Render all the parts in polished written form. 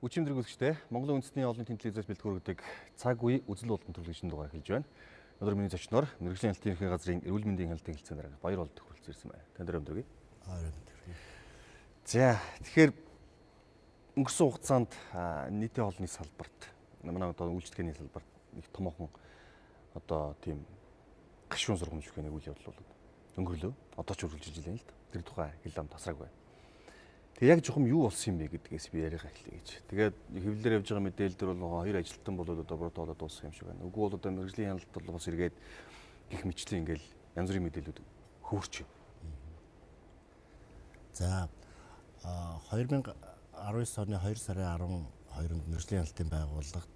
Өчигдөр үзэгчтэй Монголын үндэсний олон тэмцээн телевизээс бэлтгэгддэг цаг үе үзэл болон төлөвлөгчийн дугаар эхэлж байна. Өнөөдөр миний зочноор мэрэгжлийн хяналтын ерхий газрын эрүүл мэндийн хяналтын хэлцээнээр баяр болд төхөөрөлцөн ирсэн байна. Танд өрөөмдөг. За тэгэхээр өнгөрсөн хугацаанд нийтийн хоолны салбарт манай одоо үйлчлэгээний салбарт их томоохон одоо тийм гашуун сургамж бүхнийг үйл явдал болоод өнгөрлөө. Одоо ч үргэлжилж байна л да. Тэр тухай хэл ам тасраг байна. Тэгээ яг жоохон юу болсон юм бэ гэдгээс би яриага эхлэе гэж. Тэгээд хэвлэлээр явж байгаа мэдээлэл дээр бол хоёр ажилтан болоод одоо бүр тоолоод дуусах юм шиг байна. Үгүй бол одоо мэрэгжлийн хяналт бол бас эргээд гих мэтчлийн ингээл янз бүрийн мэдээлэлүүд хөөрч юм. За 2019 оны 2 сарын 12-нд мэрэгжлийн хяналтын байгууллагад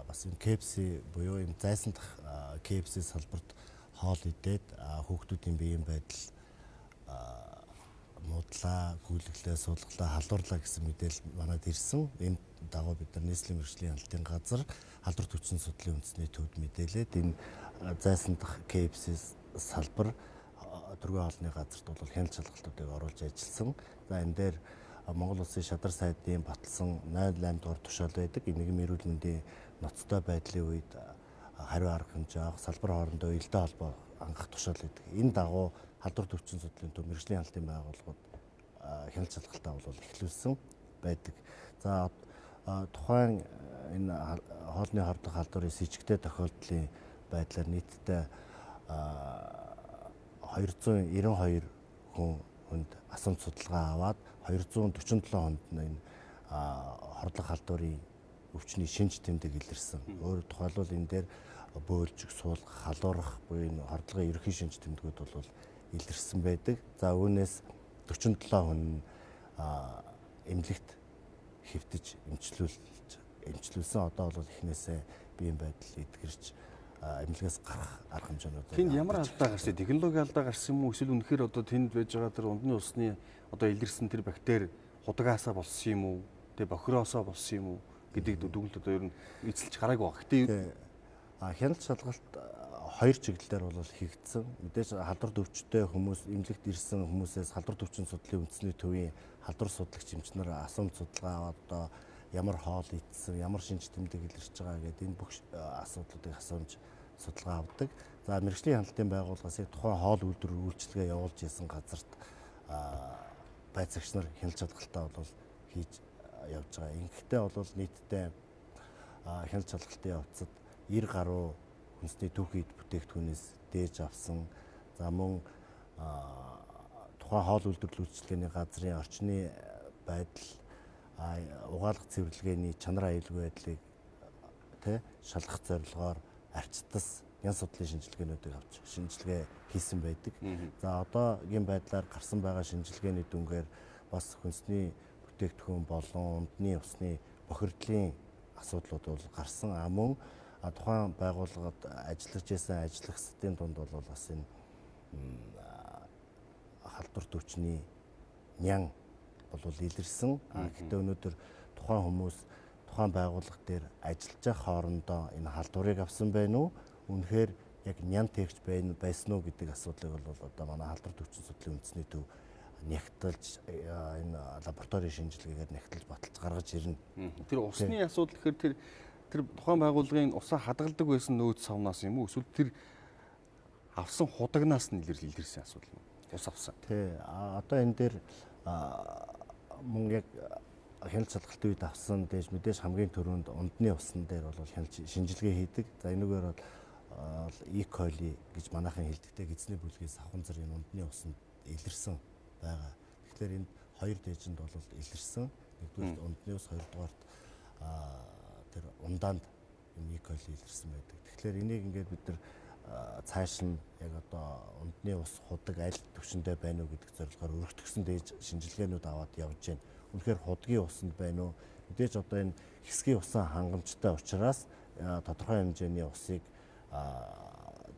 бас юм KFC буюу юм зайсан дах KFC салбарт хоол идээд хүүхдүүдийн биеийн байдал муудлаа, гүйлгэлээ, суулгалаа, халуурлаа гэсэн мэдээлэл манад ирсэн. Энэ дагуу бид нар нийслэлийн мэрэгжлийн хяналтын газар халдвар төвчсөн судлалын үндэсний төвд мэдээлээд энэ зайсан дах KFC салбар төргийн хоолны газарт бол хяналт шалгалтуудыг оруулж ажилласан. За энэ дээр Монгол Улсын шадар сайдын баталсан 08 дугаар тушаал байдаг. Нийгмийн эрүүл мэндийн ноцтой байдлын үед хариу арга хэмжээ авах, салбар хоорондоо уялдаа холбоо хангах тушаал байдаг. Энэ дагуу халдвар төвчсөн судлалын төв мэрэгжлийн хяналтын байгууллагууд хяналт шалгалтаа бол эхлүүлсэн байдаг. За тухайн энэ хоолны хордох халдварын с ичгтэй тохиолдлын байдлаар нийтдээ 292 хүнд асамт судалгаа аваад 247 хүнд энэ хордлох халдварын өвчний шинж тэмдэг илэрсэн. Өөрөөр тухайлбал энэ дээр бөөлжих, суулгах, халуурах буюу энэ хордлогын ерөнхий шинж тэмдгүүд бол илэрсэн байдаг. За үүнээс 47 хүн эмнэлэгт хэвтэж эмчилүүлсэн. Одоо бол эхнээсээ биеийн байдал эдгэрч эмнэлгээс гарах арга хэмжээнүүд. Тэнд ямар алдаа гарсан? Технологи алдаа гарсан юм уу? Эсвэл үнэхээр одоо тэнд байж байгаа тэр ундны усны одоо илэрсэн тэр бактери худагаасаа болсон юм уу? Тэ бохироосоо болсон юм уу гэдгийг дүгнэлт одоо ер нь эцэлж хараагүй баг. Гэтэ хяналт шалгалт хоёр чиглэлээр бол хийгдсэн. Мэдээж халдвар төвчтэй хүмүүс эмнэлэгт ирсэн хүмүүсээс халдвар төвчин судлалын үндэсний төвийн халдвар судлагч эмчнэр асуумж судалгаа аваад одоо ямар хоол идсэн, ямар шинж тэмдэг илэрч байгаа гэдэг энэ бүх асуудлуудыг асуумж судалгаа авдаг. За мэрэгжлийн хяналтын байгууллагаас тухайн хоол үйлдвэр үйлчилгээ явуулж исэн газарт байцаагч нар хяналт шалгалтаа бол хийж явж байгаа. Ингэхдээ бол нийтдээ хяналт шалгалтын явцад 90 гаруй хүнсний түүхийд бүтээгдэхүүнээс дээж авсан. За мөн тухайн хоол үйлдвэрлэл үйлчилгээний газрын орчны байдал, угаалгах цэвэрлэгээний чанар аюулгүй байдлыг шалгах зорилгоор арчтас ян судлалын шинжилгээнүүдийг авч шинжилгээ хийсэн байдаг. За одоогийн байдлаар гарсан байгаа шинжилгээний дүнгээр бас хүнсний бүтээгдэхүүн болон ундны усны бохирдлын асуудлууд бол гарсан. Мөн тухайн байгууллагад ажиллаж байсан ажиллагчдын дунд бол бас энэ халдвар төвчний нян бол илэрсэн. Гэхдээ өнөөдөр тухайн хүмүүс тухайн байгууллага дээр ажиллаж байгаа хоорондоо энэ халдварыг авсан байна уу? Үнэхээр яг нян тэгж байсан уу гэдэг асуудлыг бол одоо манай халдвар төвчин судлалын үндэсний төв нягтлж энэ лабораторийн шинжилгээгээр нягтлж баталж гаргаж ирнэ. Тэр усны асуудал гэхээр тэр тухайн байгууллагын усаа хадгалдаг байсан нөөц савнаас юм уу? Эсвэл тэр авсан худагнаас нь илэрсэн асуудал юм уу? Ус авсан. Тий. Одоо энэ дээр мөн яг хяналт шалгалтын үед авсан дэж мэдээж хамгийн түрүүнд ундны усны дээр бол хяналт шинжилгээ хийдэг. За энэгээр бол E. coli гэж манайхан хэлдэгтэй эзний бүлгийн савхан зэргийн ундны усанд илэрсэн байгаа. Тэгэхээр энд хоёр дээжинд бол илэрсэн. Нэгдүгээр ундны ус, хоёрдугаарт тэр ундаанд E. coli илэрсэн байдаг. Тэгэхээр энийг ингээд бид нар цааш нь яг одоо ундны ус худаг аль төвшөндөө байна уу гэдэг зорилгоор өргөтгсөн дээж шинжилгээнүүд аваад явж байна. Үнэхээр худгийн усанд байна уу? Мэдээж одоо энэ хэсгийн усан хангамжтай учраас тодорхой хэмжээний усыг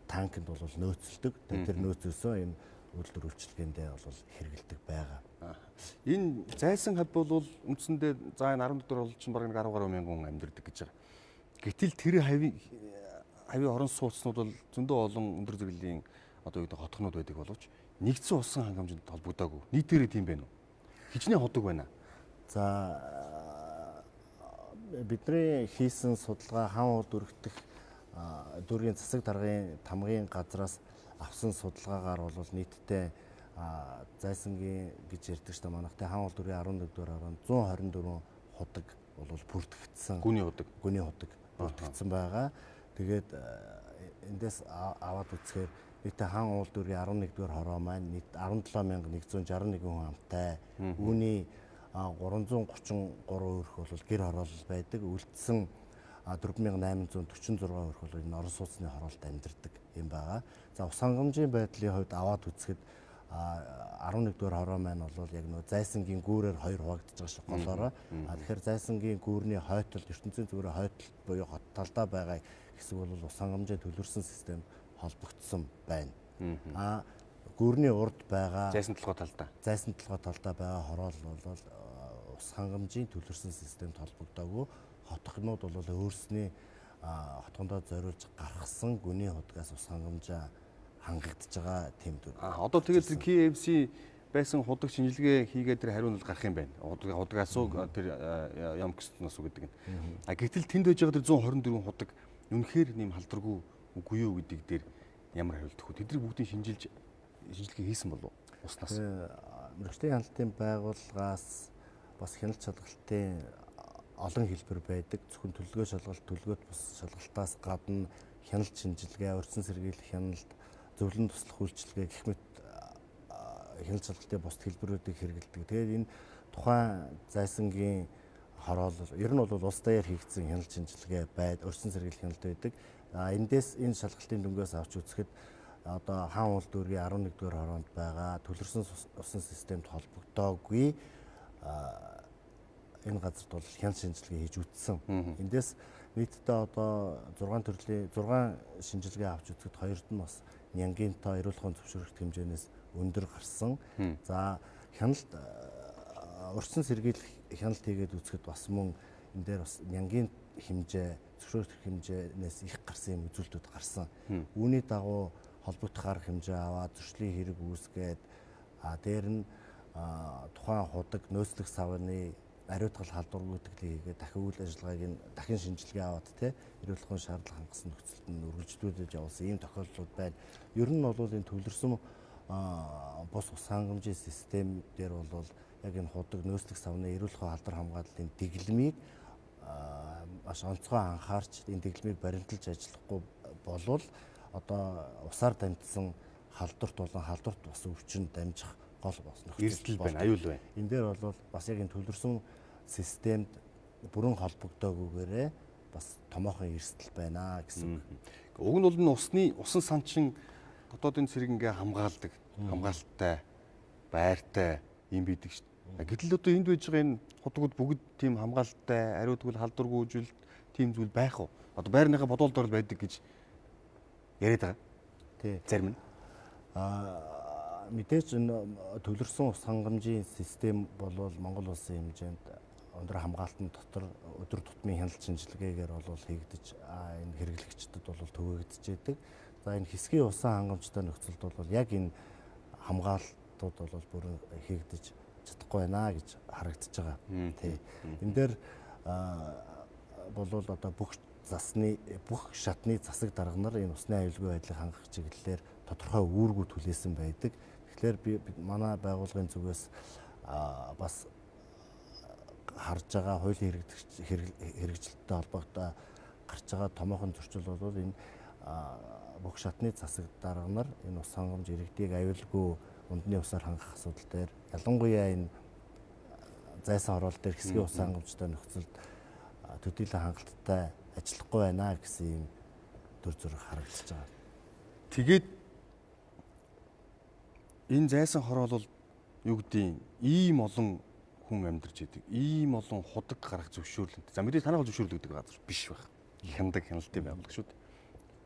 танкнд бол нөөцлөдөг. Тэр нөөцөөсөө энэ үйлдвэр үйлчилгээндээ бол хэрэгэлдэг байгаа. Энэ зайсан хав бол үндсэндээ за энэ 14 дугаар чинь бараг 10 гаруй мянган хүн амьдардаг гэж байгаа. Гэтэл тэр хавийн орон сууцнууд бол зөндөө олон өндөр зэрэглэлийн одоо юу гэдэг хотхнууд байдаг боловч нэгдсэн усан хангамжинд холбогдоогүй. Нийтээрээ тийм байна уу? Хичнээн худаг байна. За бидний хийсэн судалгаа хаан уул дүрхтэх дүүргийн засаг даргын тамгын газраас авсан судалгаагаар бол нийтдээ зайсангийн гэж ярьдаг шүү дээ манайхтай хаан уул дүргийн 11-р орон 124 худаг бол бүртгэгдсэн. Гүний худаг бүртгэгдсэн байгаа. Тэгээд эндээс аваад үзэхээр нийтдээ хаан уул дүргийн 11-р хороо маань нийт 17161 хүн амтай. Үүний 333 өрх бол гэр хороолол байдаг. Үлдсэн 4846 өрх бол энэ орон сууцны хороолт амьдардаг юм байгаа. За ус хангамжийн байдлын хувьд аваад үзэхэд 11-р хороо маань бол яг нөө зайсангийн гүүрээр хоёр хуваагдаж байгаа шиг голоороо. Тэгэхээр зайсангийн гүүрний хойтолд ертөнцийн зүгээрээ хойтолд буюу хот талдаа байгаа хэсэг бол ус хангамжийн төлөвлөсөн систем холбогдсон байна. Гүүрний урд байгаа зайсан толгой талдаа байгаа хороол бол ус хангамжийн төлөвлөсөн системд холбогдоогүй. Хотгонууд бол өөрсний хотгондоо зориулж гаргасан гүний худгаас ус хангамжаа хангагдж байгаа тийм дүр. Одоо тэгээд KFC байсан худаг шинжилгээ хийгээд тэр хариу нь гарах юм байна. Худгаас уу тэр ям гэснээс үү гэдэг нь. Гэтэл тэнд байж байгаа тэр 124 худаг үнэхээр нэм халдваргүй үгүй юу гэдэг дээр ямар хариулт өгөх вэ? Тэдний бүгдийг шинжилгээ хийсэн болов уу? Уснаас. Мэргэжлийн хяналтын байгууллагаас бас хяналт шалгалтын олон хэлбэр байдаг. Зөвхөн төлөвлөгөө шалгалт, төлөвлөгөөт бус шалгалтаас гадна хяналт шинжилгээ, урьдчилан сэргийлэх хяналт, зөвлөн туслах үйлчилгээ гэх мэт хяналт шалгалтын бус хэлбэрүүдийг хэрэгэлдэг. Тэгээд энэ тухайн зайсангийн хороол ер нь бол улс даяар хийгдсэн хяналт шинжилгээ урьдчилан сэргийлэх хяналт байдаг. Эндээс энэ шалгалтын дүнгээс авч үзэхэд одоо хаан уул дүүргийн 11-р хороонд байгаа төлөрсөн усан системд холбогдоогүй энэ газарт бол хяналт шинжилгээ хийж үтсэн. Эндээс нийтдээ одоо 6 төрлийн 6 шинжилгээ авч үзэхэд хоёрд нь бас нянгийн тоо эрүүл мэндийн зөвшөөрөлт хэмжээнээс өндөр гарсан. За хяналт урьдчилан сэргийлэх хяналт хийгээд үзэхэд бас мөн энэ дээр бас нянгийн хэмжээ зөвшөөрөлт хэмжээнээс их гарсан юм үзүүлэлтүүд гарсан. Үүний дагуу холбогдох арга хэмжээ аваад зөрчлийн хэрэг үүсгээд дээр нь тухайн худаг нөөцлөх савны ариутгал халдвар үүдгэлийг хийгээд дахин үйл ажиллагааг нь дахин шинжилгээ аваад эрүүл мэндийн шаардлага хангасан нөхцөлд нь үргэлжлүүлж явуулсан ийм тохиолдлууд байна. Ер нь бол энэ төлөрсөн бус ус хангамжийн систем дээр бол яг энэ худаг нөөцлөх савны эрүүл мэндийн халдвар хамгааллын дэглэмийг маш онцгой анхаарч энэ дэглэмийг баримталж ажиллахгүй болвол одоо усаар дамжсан халдварт болон халдварт бас өвчин дамжих гол бас нөхцөл байна, аюул байна. Энэ дээр бол бас яг энэ төлөрсөн системд бүрэн холбогдоогүйгээрээ бас томоохон эрсдэл байна гэсэн. Уг нь бол энэ усан санчин дотоодын цэрэг ингээ хамгаалдаг, хамгаалттай, байртай юм бидэг шүү дээ. Гэтэл одоо энд байж байгаа энэ худгууд бүгд тийм хамгаалттай, ариутгал халдваргүй үжилт тийм зүйл байх уу? Одоо байрныхаа бодвол дорол байдаг гэж яриад байгаа. Тий. Зарим нь. Мэдээж энэ төлөрсөн ус хангамжийн систем бол Монгол улсын хэмжээнд өндөр хамгаалтын дотор өдөр тутмын хяналт шинжилгээгээр бол хийгдэж энэ хэрэглэгчдэд бол төвөөгдөж яадаг. За энэ хэсгийн усан хангамжтай нөхцөлд бол яг энэ хамгаалтууд бол бүрэн хийгдэж чадахгүй байна гэж харагдаж байгаа. Тий. Энэ дээр бол одоо бүх шатны засаг дарга нар энэ усны аюулгүй байдлыг хангах чиглэлээр тодорхой үүргүүд хүлээсэн байдаг. Тэгэхээр би манай байгууллагын зүгээс бас харж байгаа хуулийн хэрэгжилттэй холбоотой гарч байгаа томоохон зөрчил бол энэ бүх шатны засаг дарга нар энэ ус хангамж иргэдийг аюулгүй ундны усаар хангах асуудал дээр ялангуяа энэ зайсан хороол дээр хэсгийн ус хангамжтай нөхцөлд төдийлөн хангалттай ажиллахгүй байна гэсэн юм төр зүрх харагдаж байгаа. Тэгээд энэ зайсан хороол бол юу гэдгийг ийм олон хүн амьдарч идэг. Ийм олон худаг гарах зөвшөөрлөнтэй. За мэдээж танах зөвшөөрөл гэдэг газар биш байх. Хяндаг хяналтын байгууллага шүү дээ.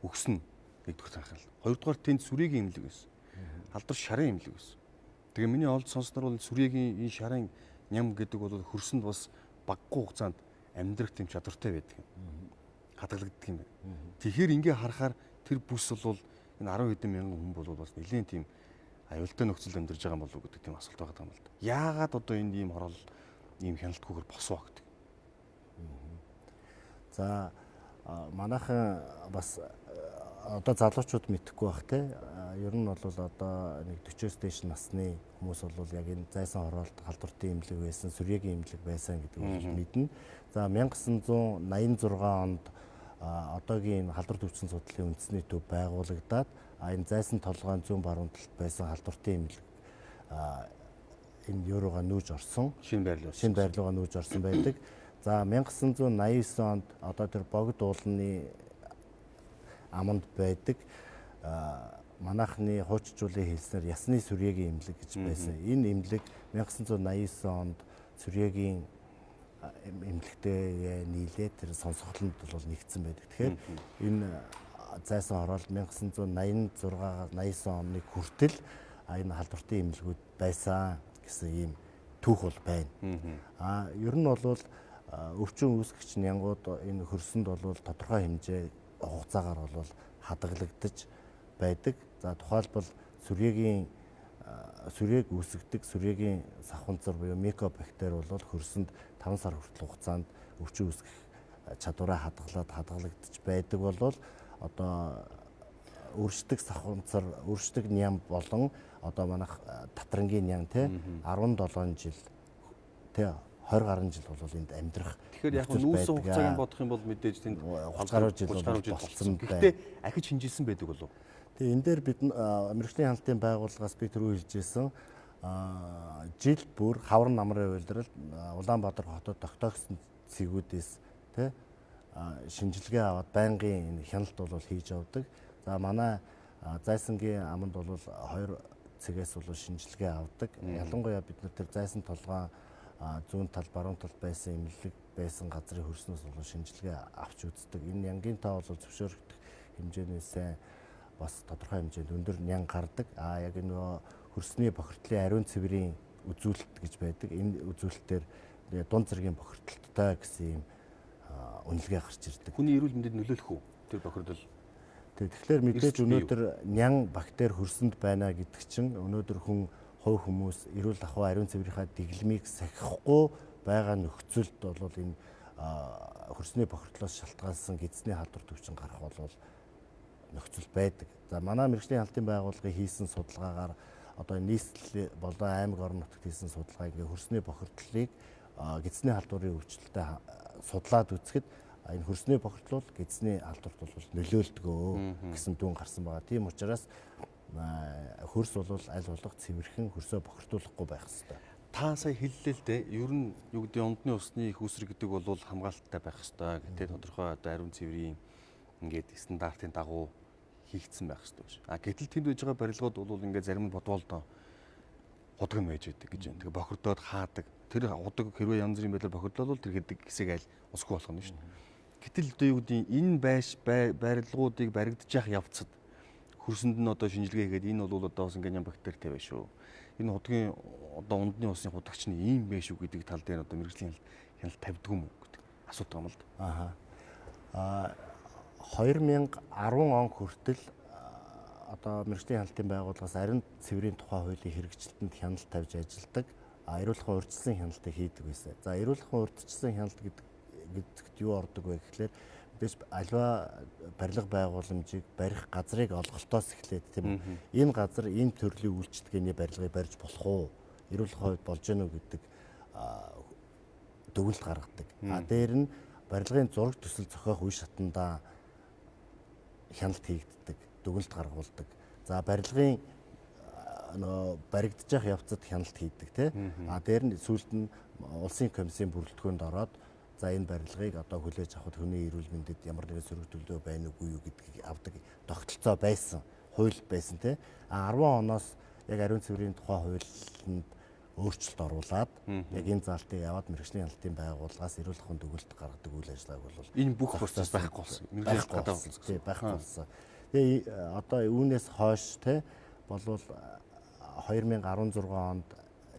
Өгсөн нэгдүгээр анхаарал. Хоёрдугаар тэнд сүрийн имлэг байсан. Халдвар шарын имлэг байсан. Тэгээ миний олд сонсноор бол сүрийн энэ шарын ням гэдэг бол хөрсөнд бас баггүй хугацаанд амьдрах тийм чадвартай байдаг юм. Хадгалагддаг юм байна. Тэгэхээр ингээ харахаар тэр бүс бол энэ 10 хэдэн мянган хүн бол бас нэлээд тийм аюултай нөхцөлд амьдарч байгаа болов уу гэдэг тийм асуулт байгаа юм л да. Яагаад одоо энэ ийм хороол ийм хяналтгүйгээр босоо гэдэг. За манайхан бас одоо залуучууд мэдэхгүй бах те. Ер нь бол одоо нэг 40-с дээш насны хүмүүс бол яг энэ зайсан хороолт халдвартын имлэг байсан, сүрьегийн имлэг байсан гэдэг бол мэднэ. За 1986 онд одоогийн халдвар төвчин судлалын үндэсний төв байгуулагдаад энэ зайсан толгойн зүүн баруун талд байсан халдвартын имлэг энэ еврогоо нүүж орсон. Шинэ байрлалгаа нүүж орсон байдаг. За 1989 онд одоо тэр богд уулны аманд байдаг манайхны хуучжуулын хэлснээр ясны сүрьегийн имлэг гэж байсан. Энэ имлэг 1989 онд сүрьегийн имлэгтэй нийлээ тэр сонсголонд бол нэгдсэн байдаг. Тэгэхээр энэ зайсан хороолт 1986-89 оны хүртэл энэ халдвартын имлэгүүд байсан гэсэн ийм түүх бол байна. Ер нь бол өвчин үүсгэгч нянгууд энэ хөрсөнд бол тодорхой хэмжээ хугацаагаар бол хадгалагдаж байдаг. За тухайлбал сүрьеэг үүсгдэг сүрьегийн сахунцар буюу микобактери бол хөрсөнд 5 сар хүртэл хугацаанд өвчин үүсгэх чадвараа хадгалагдаж байдаг бол одоо өршдөг сахунцар, өршдөг ням болон одоо манайх татрангийн ням те 17 жил те 20 гаруй жил бол энд амьдрах. Тэгэхээр яг нүүсэн хугацааг нь бодох юм бол мэдээж тэнд 30 гаруй жил болсон байна. Гэхдээ ахиж шинжилсэн байдаг болов. Тэгээ энэ дээр бид мэрэгжлийн хяналтын байгууллагаас би түрүү хэлжсэн жил бүр хавар намрын үйлдвэрэл Улаанбаатар хотод тогтоогсон цэгүүдээс тэ шинжилгээ аваад байнгын хяналт бол хийж явдаг. За манай зайсангийн аманд бол 2 цэгээс бол шинжилгээ авдаг. Ялангуяа бид нар тэр зайсан толгой зүүн тал баруун талд байсан имлэг байсан газрын хөрснөөс бол шинжилгээ авч үздэг. Энэ нянгийн тоо бол зөвшөөрөгдөх хэмжээнээс бас тодорхой хэмжээнд өндөр нян гардаг. Яг энэ нөгөө хөрсний бохирдлын ариун цэврийн үзүүлэлт гэж байдаг. Энэ үзүүлэлтээр дунд зэргийн бохирдолтой гэсэн юм үнэлгээ гарч ирдэг. Хүний эрүүл мэндэд нөлөөлөх үү тэр бохирдол? Тэгэхээр мэдээж өнөөдөр нян бактери хөрсөнд байна гэдэг чинь өнөөдөр хувь хүмүүс эрүүл ахуй ариун цэврийнхаа дэглэмийг сахихгүй байгаа нөхцөлд бол энэ хөрсний бохирдлоос шалтгаалсан эзний халдвар төвчин гарах бол нөхцөл байдаг. За манай мэрэгжлийн хяналтын байгууллагын хийсэн судалгаагаар одоо нийслэл болон аймаг орон нутагт хийсэн судалгаа ингээ хөрсний бохирдлыг эзний халдварын өвчлөлтөд судлаад үзэхэд энэ хөрсний бохирдол бол эзний халдварт бол нөлөөлдгөө гэсэн дүн гарсан байгаа. Тийм учраас хөрс бол аль болох цэвэрхэн хөрсөө бохирдуулахгүй байх хэрэгтэй. Та сая хэллээ л дээ. Ер нь юу гэдэг ундны усны их үсрэг гэдэг бол хамгаалттай байх хэрэгтэй. Гэтэ тодорхой одоо ариун цэврийн ингээд стандартын дагуу хийгдсэн байх хэрэгтэй биш. Гэтэл тэнд байж байгаа барилгууд бол ингээд зарим нь бодволдоо худаг нь байж байдаг гэж байна. Тэгээ бохирдоод хаадаг. Тэр худаг хэрвээ янз бүрийн байдлаар бохирдлол тэр хэдэг хэсэг айл усгүй болох нь шүү дээ. Гэтэл одоо юу гэдэг энэ барилгуудыг баригдаж явах явцад хөрсөнд нь одоо шинжилгээ хийгээд энэ бол одоо бас ингээд бактеритэй байна шүү. Энэ худгийн одоо ундны усны худагч нь ийм байх шүү гэдэг тал дээр одоо мэрэгжлийн хяналт тавьдаг юм уу гэдэг асуудаг юм л да. 2010 он хүртэл одоо мэрэгжлийн хяналтын байгууллагаас ариун цэврийн тухай хуулийн хэрэгжилтэнд хяналт тавьж ажилладаг. Ариулхан урьдчилсан хяналтыг хийдэг байсан. За ариулхан урьдчилсан хяналт гэдэгт юу ордог вэ гэхлээр мэдээж аливаа барилга байгууламжийг барих газрыг олголтоос эхлээд тийм энэ газар энэ төрлийн үйлчлэгээний барилгыг барьж болох уу? Эрүүлэх хувьд болж гэнэ үү гэдэг дүгнэлт гаргадаг. Дээр нь барилгын зураг төсөл зохиох үе шатандаа хяналт хийгддэг, дүгнэлт гаргуулдаг. За барилгын баригдаж явах явцад хяналт хийдэг тийм. Дээр нь сүүлд нь улсын комиссийн бүрэлдэхүүнд ороод за энэ барилгыг одоо хүлээж авахд хүний эрүүл мэндэд ямар нэгэн сөрөг төлөө байна уугүй юу гэдгийг авдаг тогтолцоо байсан, хууль байсан тийм. 10 оноос яг ариун цэврийн тухай хуулинд өөрчлөлт оруулаад яг энэ заалтыг яваад мэрэгжлийн хяналтын байгууллагаас эрүүл ахуйн дүгнэлт гаргадаг үйл ажиллагааг бол энэ бүх процесс байхгүй болсон. Мэрэгжлийн гадаа тийм байхгүй болсон. Тэгээ одоо үүнээс хойш тийм болвол 2016 онд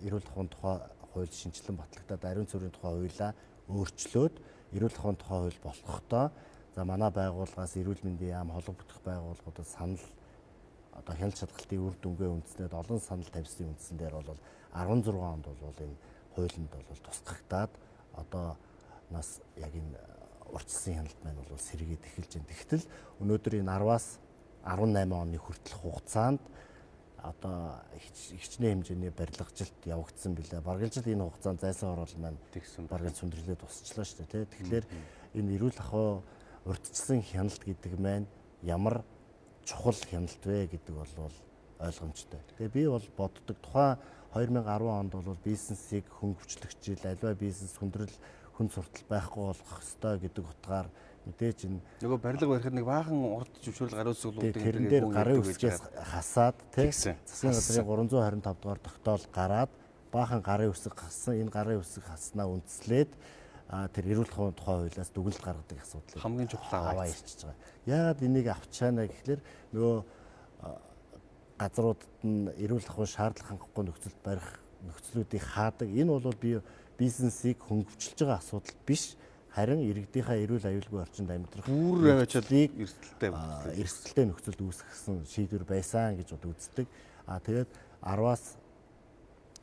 эрүүл ахуйн тухай хууль шинжилэн батлагдаад ариун цэврийн тухай хуулиа өөрчлөөд эрүүл ахуйн тухай хууль болохдоо за манай байгууллагаас эрүүл мэндийн яам холбоо бүтэх байгууллагуудад санал одоо хяналт шалгалтын үр дүнгээ үндэснээр олон санал тавьсны үндсэн дээр бол 16 онд бол энэ хуулинд бол тусгагдаад одоо нас яг энэ урьдчилсан хяналт маань бол сэргээд эхэлж байна. Тэгтэл өнөөдөр энэ 10-аас 18 оны хүртэлх хугацаанд одоо хичнээн хэмжээний барилгажилт явагдсан билээ. Бараг л энэ хугацаанд зайсан орол маань тэгсэн бараг цөндөрлөө тусчлаа шүү дээ. Тэгэхээр энэ эрүүл ахуй урьдчилсан хяналт гэдэг маань ямар чухал хяналт вэ гэдэг бол ойлгомжтой. Тэгээ би бол боддог тухайн 2010 онд бол бизнесийг хөнгөвчлөх жил, аливаа бизнес хүндрэл хүн суртал байхгүй болох ёстой гэдэг утгаар мэдээж энэ нөгөө барилга барихад нэг баахан урд зөвшөөрөл гарын үсгэлүүдийг тэрэн дээр гарын үсгээс хасаад засгийн газрын 325 дугаар тогтоол гараад баахан гарын үсэг хассан. Энэ гарын үсэг хаснаа үндслээд тэр эрүүл ахуйн тухай хуулиас дүгнэлт гаргадаг асуудал хамгийн чухал аваа ирчихэж байгаа. Яагаад энийг авчаана гэхэлэр нөгөө газруудад нь эрүүл ахуйн шаардлага хангахгүй нөхцөлд барих нөхцлүүдийг хаадаг. Энэ бол би бизнесийг хөнгөвчлж байгаа асуудал биш. Харин иргэдийнхээ эрүүл аюулгүй орчинд амьдрах бүр аваачаалыг эрсдэлтэй нөхцөлд үүсгэсэн шийдвэр байсан гэж үздэг. Тэгээд 10-аас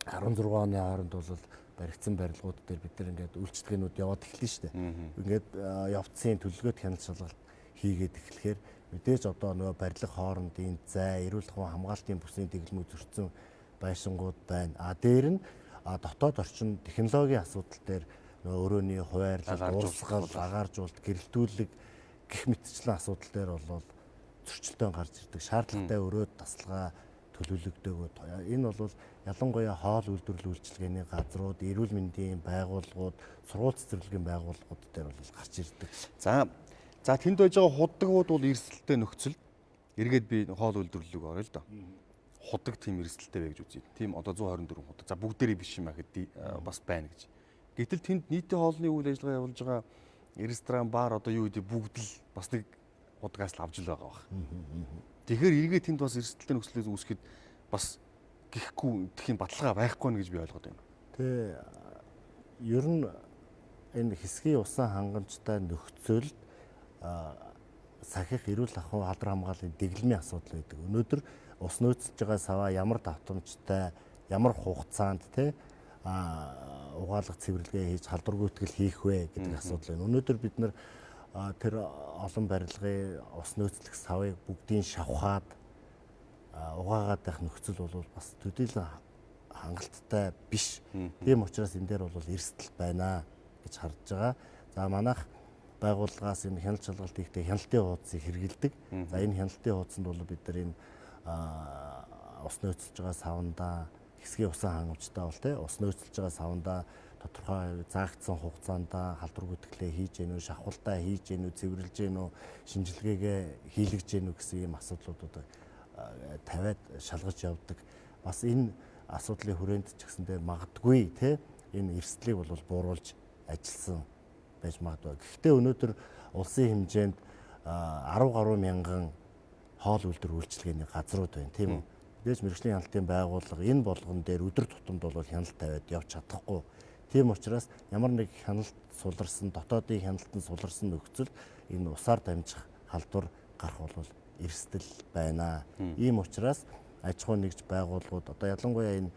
16 оны хооронд бол баригдсан барилгууд дээр бид нар ингээд үйлчлэгээнүүд яваад эхэлнэ шүү дээ. Ингээд явцын төлөвлөгөөт хяналт шалгалт хийгээд эхлэхээр мэдээж одоо нөгөө барилга хоорондын зай, эрүүл ахуйн хамгаалтын бүсийн дэглэмүүд зөрчсөн байшингууд байна. Дээр нь дотоод орчин технологийн асуудал дээр өрөөний хуваарлал, дуусгал, агааржуулалт, гэрэлтүүлэг гэх мэтчлэн асуудал дээр бол зөрчилдөөн гарч ирдэг. Шаардлагатай өрөөд тасалгаа төлөвлөгдөөгөө. Энэ бол ялангуяа хоол үйлдвэрлэл үйлчилгээний газрууд, эрүүл мэндийн байгууллагууд, сургууль цэцэрлэгийн байгууллагууд дээр бол гарч ирдэг. За тэнд байж байгаа худагууд бол эрсдэлтэй нөхцөл. Эргээд би хоол үйлдвэрлэлийг орё л доо. Худаг тийм эрсдэлтэй вэ гэж үзье. Тийм одоо 124 худаг. За бүгдээрээ биш юм аа гэхэд бас байна гэж. Гэтэл тэнд нийтийн хоолны үйл ажиллагаа явуулж байгаа ресторан, бар одоо юу гэдэг бүгд л бас нэг худагаас л авч л байгаа баг. Тэгэхээр эргээд тэнд бас эрсдэлтэй нөхцөлөөс үүсгэхэд бас гихгүй тэхийн баталгаа байхгүй нэ гэж би ойлгоод байна. Тэгээ ер нь энэ хэсгийн усан хангамжтай нөхцөл сахих эрүүл ахуй алдар хамгааллын дэглэмийн асуудал байдаг. Өнөөдөр ус нөөцлж байгаа саваа ямар давтамжтай, ямар хугацаанд угаалгах цэвэрлэгээ хийж халдваргүйтгэл хийх вэ гэдэг асуудал байна. Өнөөдөр бид нар тэр олон барилгын ус нөөцлөх савыг бүгдийг шавхаад угаагаад байх нөхцөл бол бас төдийлөн хангалттай биш. Тийм учраас энэ дээр бол эрсдэл байна гэж харж байгаа. За манайх байгууллагаас энэ хяналт шалгалт хийхдээ хяналтын хуудсыг хэрэгэлдэг. За энэ хяналтын хуудсанд бол бид нар энэ ус нөөцлж байгаа савндаа хэсгийн усан хангамжтай бол ус нөөцлж байгаа савндаа тодорхой заагдсан хугацаанд халдвар гүйтгэлээ хийж гэнэ үү, шавхалтаа хийж гэнэ үү, цэвэрлж гэнэ үү, шинжилгээгээ хийлгэж гэнэ үү гэсэн ийм асуудлуудад тавиад шалгаж явдаг. Бас энэ асуудлын хүрээнд ч гэсэндээ магадгүй энэ эрсдлийг бол бууруулж ажилласан байж магадгүй. Гэхдээ өнөөдөр улсын хэмжээнд 10 гаруй мянган хоол үйлдвэр үйлчилгээний газрууд байна, тийм үү? Мэдээж мэргэжлийн хяналтын байгууллага энэ болгон дээр өдөр тутамд бол хяналт тавиад явж чадахгүй. Тийм учраас ямар нэг хяналт суларсан, дотоодын хяналтанд суларсан нөхцөл энэ усаар дамжих халдвар гарах бол эрсдэл байна. Ийм учраас аж ахуй нэгж байгууллагууд одоо ялангуяа энэ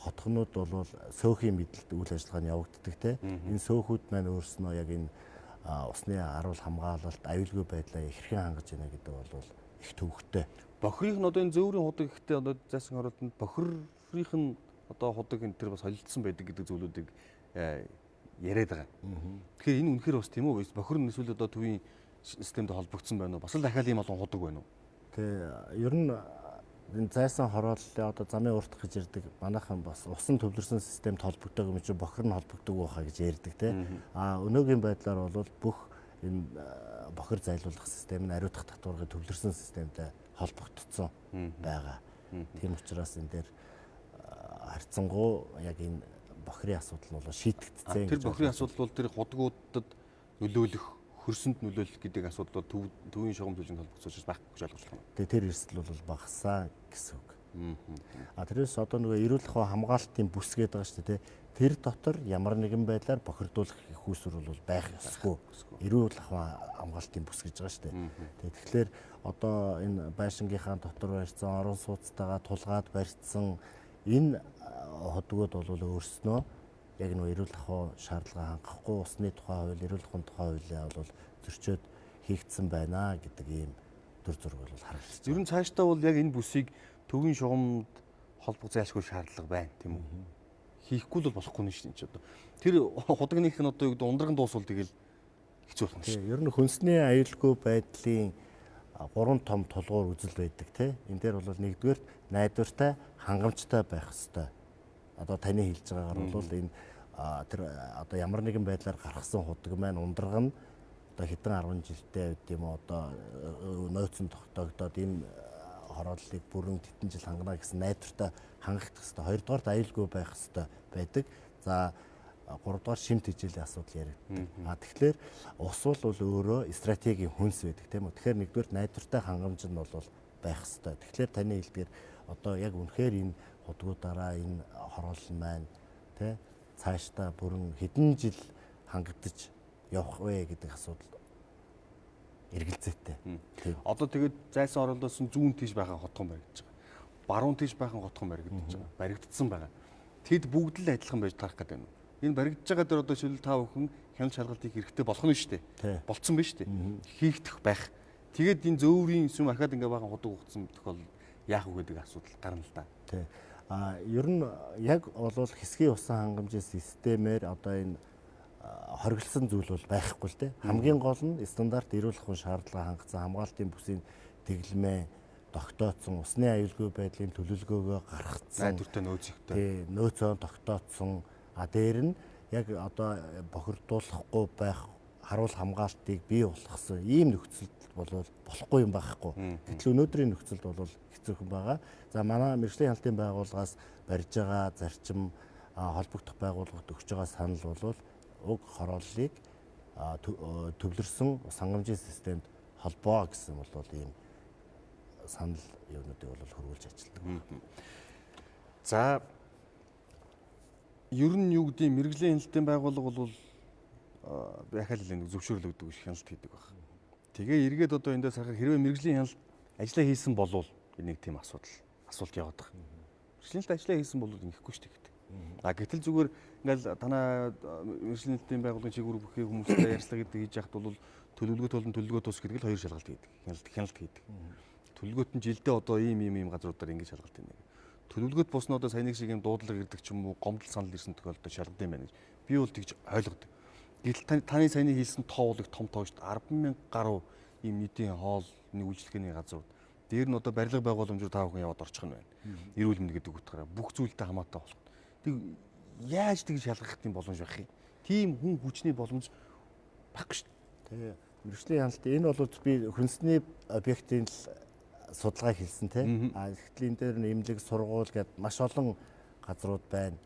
хотгонууд бол сөөхийн мэдлэлд үйл ажиллагаа нь явагддаг те. Энэ сөөхүүд маань өөрснөө яг энэ усны аруул хамгаалалт, аюулгүй байдлаа хэрхэн хангаж байна гэдэг бол их төвөгтэй. Бохирийнх нь одоо энэ зөөврийн худаг ихтэй одоо зайсан оролтонд бохирийнх нь одоо худаг энэ тэр бас холилдсон байдаг гэдэг зүйлүүдийг яриад байгаа. Тэгэхээр энэ үнэхээр бас тийм үү? Бохир нь эсвэл одоо төвийн системд холбогдсон байна уу? Бас л дахиад ийм олон худаг байна уу? Тэгээ ер нь энэ зайсан хорооллын одоо замын урт гэж ярддаг манайхан бас усан төвлөрсөн системд холбогддог юм чи бохир нь холбогддог байхаа гэж ярьдаг те. Өнөөгийн байдлаар бол бүх энэ бохир зайлуулах систем нь ариутгах татваргын төвлөрсөн системтэй холбогдсон байгаа. Тийм учраас энэ дээр харьцангуй яг энэ бохирын асуудал нь бол шийдэгдсэн. Тэр бохирын асуудал бол тэр худгуудад нөлөөлөх, хөрсөнд нөлөөлөх гэдэг асуудал бол төвийн шугам төлөвлөнд холбогдсон учраас байхгүй гэж ойлгож байна. Тэгээ тэр эрсдэл бол багасаа гэсэн үг. Тэрээс одоо нөгөө эрүүл ахуй хамгаалтын бүс гэдэг байгаа шүү дээ. Тэр дотор ямар нэгэн байдлаар бохирдуулах их үүсвэр бол байх ёсгүй. Эрүүл ахуй хамгаалтын бүс гэж байгаа шүү дээ. Тэгэхээр одоо энэ байшингийнхаа дотор барьсан орон сууцтайгаа тулгаад барьсан энэ хотгууд бол өөрснөө яг нэг эрүүл ахуй шаардлага хангахгүй усны тухай хууль, эрүүл ахуйн тухай хуулиа бол зөрчөөд хийгдсэн байна гэдэг ийм төр зураг бол харагдаж байна. Ер нь цаашдаа бол яг энэ бүсийг төвийн шугамд холбох зайлшгүй шаардлага байна тийм үү? Хийхгүй л болохгүй нь шүү дээ одоо. Тэр худагнийх нь одоо юу гэдэг ундраган дуусвал тэгэл хэцүү болох юм шүү. Ер нь хүнсний аюулгүй байдлын 3 том тулгуур үзэл байдаг тийм. Энэ дээр бол нэгдүгээр найдвартай, хангамжтай байх хэрэгтэй. Одоо таны хэлж байгаагаар бол энэ тэр одоо ямар нэгэн байдлаар гаргасан худаг маань ундраг нь одоо хэдэн 10 жилдээ байд юм уу одоо нөөцөн тогтоогдоод энэ хорооллыг бүрэн тэтэн жил хангана гэсэн найдвартай хангагдах хэрэгтэй. Хоёрдугаар аюулгүй байх хэрэгтэй байдаг. За гуравдугаар шимт хичээлийн асуудал яригддаг. Тэгэхээр ус бол өөрөө стратегийн хүнс байдаг тийм үү. Тэгэхээр нэгдүгээр найдвартай хангамж нь бол байх хэрэгтэй. Тэгэхээр таны хэлдгээр одоо яг үнэхээр энэ худгуудаараа энэ хороолол маань тий цаашдаа бүрэн хэдэн жил хангагдаж явах вэ гэдэг асуудал эргэлзээтэй. Одоо тэгээд зайсан оролдоос зүүн тийш байхын хотхон баригдаж байгаа. Баруун тийш байхын хотхон баригдаж байгаа. Баригдсан байгаа. Тэд бүгд л адилхан байж тарах гэдэг юм. Энэ баригдаж байгаа дээр одоо шил та бүхэн хяналт шалгалт хийх хэрэгтэй болох нь шүү дээ. Болцсон байна шүү дээ. Хийгдэх байх. Тэгээд энэ зөөврийн сүм ахаад ингээ байгаа худаг хугацсан тохиол яах вэ гэдэг асуудал гарна л да. Тий. Ер нь яг болвол хэсгийн усан хангамжийн системээр одоо энэ хориглосон зүйл бол байхгүй л дээ. Хамгийн гол нь стандарт эрүүл ахуйн шаардлага хангасан хамгаалтын бүсийн тэглэмээ тогтооцсон, усны аюулгүй байдлын төлөвлөгөөгөө гаргацсан, найдвартай нөөцтэй. Тий, нөөцөө тогтооцсон. Дээр нь яг одоо бохирдуулахгүй байх харуул хамгаалтыг бий болгосон ийм нөхцөлд бол болохгүй юм байхгүй. Гэтэл өнөөдрийн нөхцөлд бол хэцүүхэн байгаа. За манай мэргэжлийн хяналтын байгууллагаас барьж байгаа зарчим холбогдох байгууллагад өгч байгаа санал бол уг хорооллыг төвлөрсөн сангамжийн системд холбоо гэсэн бол ийм санал юунуудыг бол хөрвүүлж ажилладаг. За ер нь юу гэдэг мэргэжлийн хяналтын байгууллага бол дахиад л зөвшөөрөл өгдөг биш хяналт хийдэг баг. Тэгээ эргээд одоо эндээс харахад хэрвээ мэргэжлийн хяналт ажиллаа хийсэн болвол нэг тийм асуулт яваад байгаа. Мэргэжлийн хяналт ажиллаа хийсэн бол ингэхгүй шүү дээ. Гэтэл зүгээр ингээл танаа мэргэжлийн хяналтын байгууллагын чиглэл бүхий хүмүүстэй ярьцлага гэдэг хийж яхад бол төлөвлөгөөт болон төлөвлөгөө тус гэдэг л хоёр шалгалт хийдэг. Хяналт хийдэг. Төлөвлөгөөт нь жилдээ одоо ийм газруудаар ингэж шалгалтийнэ. Төлөвлөгөөт бусна одоо саяны шиг юм дуудлага ирдэг ч юм уу гомдол санал ирсэн тохиолдолд шалгад юм байна гэж би бол тэгж ойлгодог. Гэтэл таны саяны хийсэн тоо бол их том тоо шүү дээ. 10,000 гаруй ийм нийтийн хоолны үйлчлэгээний газрууд. Дээр нь одоо барилга байгууламжаар таа бүхэн яваад орчих нь байна. Эрүүл мэнд гэдэг утгаараа бүх зүйлтэй хамаатай болох. Тэг яаж тэгж шалгах тийм боломж байх юм? Тийм хүн хүчний боломж байхгүй шүү дээ. Тэгээ мэргэжлийн хяналт энэ бол би хүнсний объектын судалгаа хийсэн тийм. Гэхдээ энэ дээр нэмлэг сургууль гэдэг маш олон газрууд байна.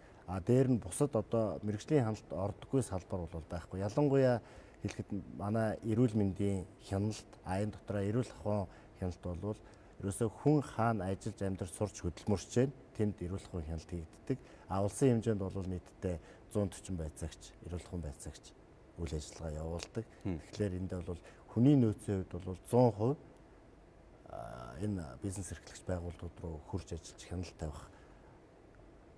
Дээр нь бусад одоо мэргэжлийн хяналт ордоггүй салбар бол байхгүй. Ялангуяа хэлэхэд манай эрүүл мэндийн хяналт, энэ дотроо эрүүл ахуйн хяналт бол ерөөсөө хүн хаана ажиллаж амьдарч сурч хөдөлмөрч байна. Тэнд эрүүл ахуйн хяналт хийгддэг. Улсын хэмжээнд бол нийтдээ 140 байцаагч, эрүүл ахуйн байцаагч үйл ажиллагаа явуулдаг. Тэгэхээр энд бол хүний нөөцийн хувьд бол 100% энэ бизнес эрхлэгч байгууллагууд руу хурж ажиллаж хяналт тавих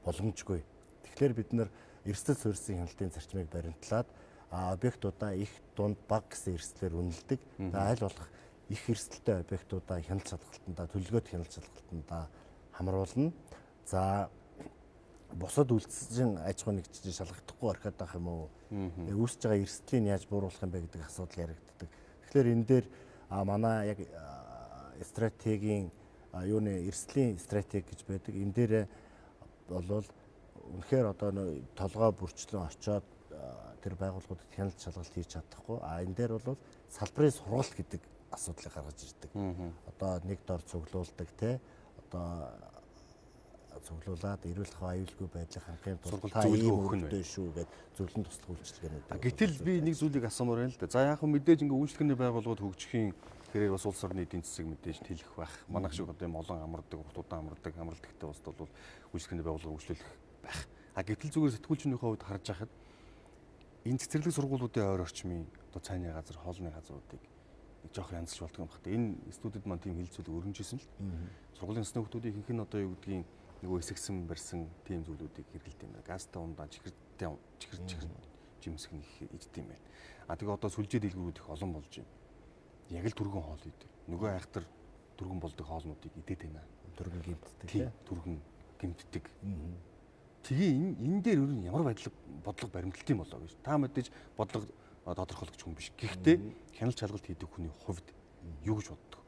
боломжгүй. Тэгэхээр бид нэр эрсдэл суурьсын хяналтын зарчмыг баримтлаад объектуудаа их дунд бага гэсэн эрсдлээр үнэлдэг. Аль болох их эрсдэлтэй объектуудаа хяналт шалгалтандаа төлөвлөгөөт хяналт шалгалтандаа хамруулна. За бусад үйлчлэлийн аж ахуй нэгжийн шалгагдахгүй орхиод байх юм уу? Үүсэж байгаа эрсдлийг яаж бууруулах юм бэ гэдэг асуудал яригддаг. Тэгэхээр энэ дээр манай яг стратегийн юуны эрсдлийн стратеги гэж байдаг. Энэ дээр болвол үнэхээр одоо толгой бүрчлэн очиод тэр байгууллагуудад хяналт шалгалт хийж чадахгүй. Энэ дээр бол салбарын сургалт гэдэг асуудлыг гаргаж ирдэг. Одоо нэг дор цуглуулдаг те одоо цуглуулад эрүүл ахуй аюулгүй байдлыг хангахын тулд та ийм өгөхтэй шүү гэдэг зөвлөн туслах үйлчилгээнүүд. Гэтэл би нэг зүйлийг асуумаар байна л да. За яг хөө мэдээж ингээ үйлчлэгээний байгууллагууд хөгжихийн тэрээр бас улс орны эдийн засаг мэдээж тэлэх байх. Манайх шиг одоо юм олон амардаг, хурдудан амралтагтай бас бол үйлчлэгээний байгууллага үйлчлүүлэх байх. Гэтэл зүгээр сэтгүүлчнийхээ хувьд харж байхад энэ цэцэрлэг сургуулиудын ойр орчмын одоо цайны газар, хоолны газруудыг нэг жоох янзлж болдго юм байна. Энэ студид маань тийм хилцүүл өргөмжсэн л. Сургуулийн насны хүмүүсийн ихэнх нь одоо юу гэдгийг нөгөө эсэгсэн барьсан тийм зүйлүүдийг хэрэгэлт юм байна. Газтай ундаа чихэр жимсэх нэг идэх юм байна. А тэгээ одоо сүлжээ дэлгүүрүүд их олон болж байна. Яг л түргэн хоол идэв. Нөгөө айхтар түргэн болдог хоолнуудыг идээд байна. Түргэн гимтдэг тийм түргэн гимтдэг. Тэгээ энэ дээр ер нь ямар бодлого баримталт юм болоо гэж. Та мэдээж бодлого тодорхойлогч хүн биш. Гэхдээ хяналт шалгалт хийдэг хүний хувьд юу гэж боддог?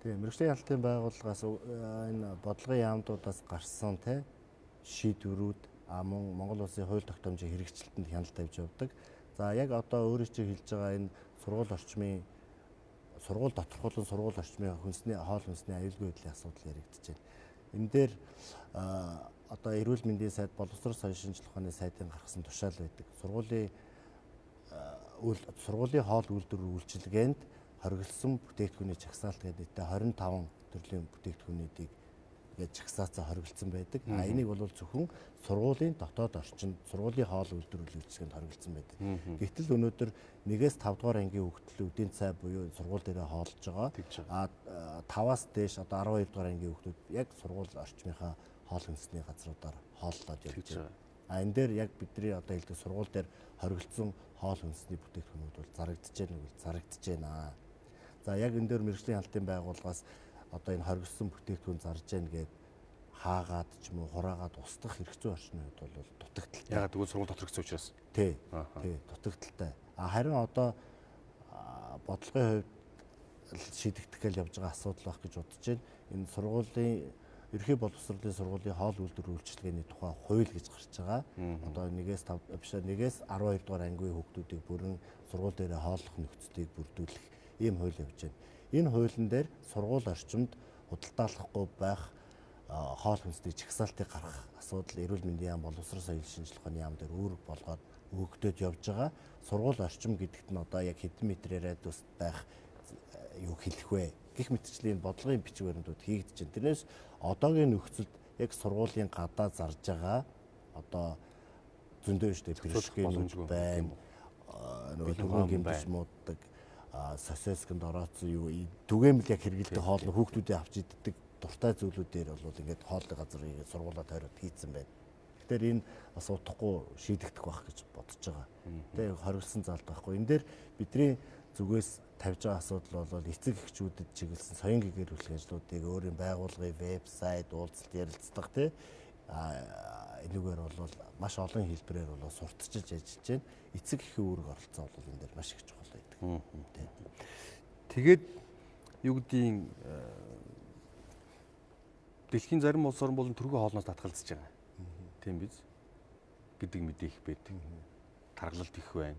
Тэгээ мэргэжлийн хяналтын байгууллагаас энэ бодлогын яамдуудаас гарсан шийдвэрүүд мөн Монгол Улсын хууль тогтоомжийн хэрэгжилтэнд хяналт тавьж явдаг. За яг одоо өөрөө чи хэлж байгаа энэ сургууль доторхойлон сургууль орчмын хоол хүнсний аюулгүй байдлын асуудал яригдж байна. Энэ дээр одоо эрүүл мэндийн сайд боловсрол соёлын шинжилгээ ухааны сайдын гаргасан тушаал байдаг. Сургуулийн хоол үйлдвэр үйлчилгээнд хоригдсон бүтээгдэхүүний чагсаалт гэдэг нийтдээ 25 төрлийн бүтээгдэхүүнүүдийг чагсаацаа хоригдсон байдаг. Энийг бол зөвхөн сургуулийн дотоод орчинд сургуулийн хоол үйлдвэр үйлчилгээнд хоригдсон байдаг. Гэвтэл өнөөдөр 1-5 дугаар ангийн хүүхдүүд үдийн цай буюу сургууль дээрээ хоолж байгаа. 5-аас дээш одоо 12 дугаар ангийн хүүхдүүд яг сургууль орчмынхаа хоол хүнсний газруудаар хооллоод явж байгаа. Энэ дээр яг бидний одоо хэлдэг сургууль дээр хоригдсон хоол хүнсний бүтээгдэхүүнүүд бол зарагдж байна. За яг энэ дээр мэргэжлийн хяналтын байгууллагаас одоо энэ хоригдсон бүтээгдэхүүн зарж байна гэд хаагаад ч юм уу хураагаад устгах хэрэгцээ орчны хувьд бол дутагдaltaй. Ягаад гэвэл сургууль доторхсон учраас. Тий, дутагдaltaй. Харин одоо бодлогын хувьд шийдэгдэх гэж явж байгаа асуудал байх гэж бодож байна. Энэ сургуулийн ерхий боловсролын сургуулийн хоол үйлдвэр үйлчилгээний тухай хууль гэж гарч байгаа. Одоо 1-12 дугаар ангийн хүүхдүүдийг бүрэн сургууль дээр хооллох нөхцөлийг бүрдүүлэх ийм хууль явж байна. Энэ хуулийн дээр сургууль орчимд худалдаалахгүй байх хоол хүнсний чагсаалтыг гаргах асуудал эрүүл мэндийн яам боловсрол соёлын шинжилгээ ухааны яам дээр үүрэг болгоод өгөгдөд явж байгаа. Сургууль орчим гэдэгт нь одоо яг хэдэн метр радиус байх юу хэлэх вэ? Гэх мэтчлийн бодлогын бичиг баримтууд хийгдэж байна. Тэрнээс одоогийн нөхцөлд яг сургуулийн гадаа зарж байгаа одоо зөндөө штэ бэршгэнүүд байна. Нөгөө түргэн гимтэж мууддаг сосисконд орооцсон юу түгээмэл яг хэрэгэлдэг хоол нь хүүхдүүдээ авч иддэг дуртай зүйлүүдээр бол ингээд хоолны газрыг сургуулаа тойроод хийцэн байна. Тэгэхээр энэ бас утгагүй шийдэгдэх байх гэж бодож байгаа. Тэгээ хоригдсан залт байхгүй. Энэ дээр бидний зүгээс тавьж байгаа асуудал бол эцэг эхчүүдэд чиглэсэн соён гэгээр үйлчлэгчдүүдийг өөрийн байгууллагын вебсайт, уулзалт ярилцдаг энэгээр бол маш олон хэлбэрээр бол сурталчилж ажиллаж байна. Эцэг эхийн үүрэг оролцоо бол энэ дээр маш их чухал байдаг. Тэгээд юу гэдгийг дэлхийн зарим улс орн болон түргэн хоолноос татгалзаж байгаа. Тийм биз? Гэдэг мэдээх байдаг. Таргалалт их байна.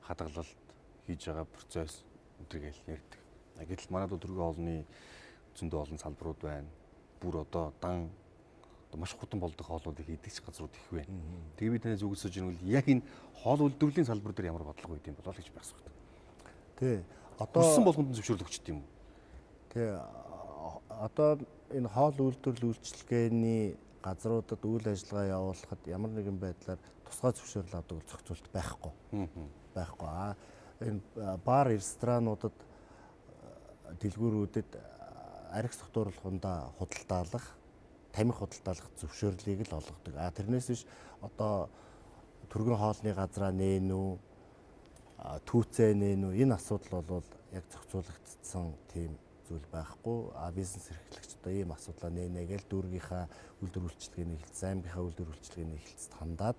Хадгалалт хийж байгаа процесс өдргээл ярьдаг. Гэтэл манайд түргэн хоолны зөндөө олон салбарууд байна. Бүр одоо маш хутан болдог хоолнуудыг хийдэг ч газрууд их байна. Тэгээ би танаас үгүйсэж байгаа нь яг энэ хоол үйлдвэрлэлийн салбар дээр ямар бодлого өгд юм болоо гэж бас байна. Тий. Одоо хүссэн болгонд зөвшөөрөл өгчт юм уу? Тий. Одоо энэ хоол үйлдвэрлэл үйлчилгээний газруудад үйл ажиллагаа явуулахад ямар нэгэн байдлаар тусгай зөвшөөрөл авдаг зохицуулт байхгүй. Байхгүй. Энэ бар ресторануудад дэлгүүрүүдэд арх согтууруулахундаа худалдаалах, тамхи худалдаалах зөвшөөрлийг л олгодог. Тэрнээс биш одоо түргэн хоолны газраа нээн үү, түүцээ нээн үү энэ асуудал бол яг зохицуулагдсан тийм зүйл байхгүй. Бизнес эрхлэгч одоо ийм асуудлаа нээнэ гэж дүүргийнхаа үйлдвэр үйлчилгээний хэлтс, аймгийнхаа үйлдвэр үйлчилгээний хэлтсд хандаад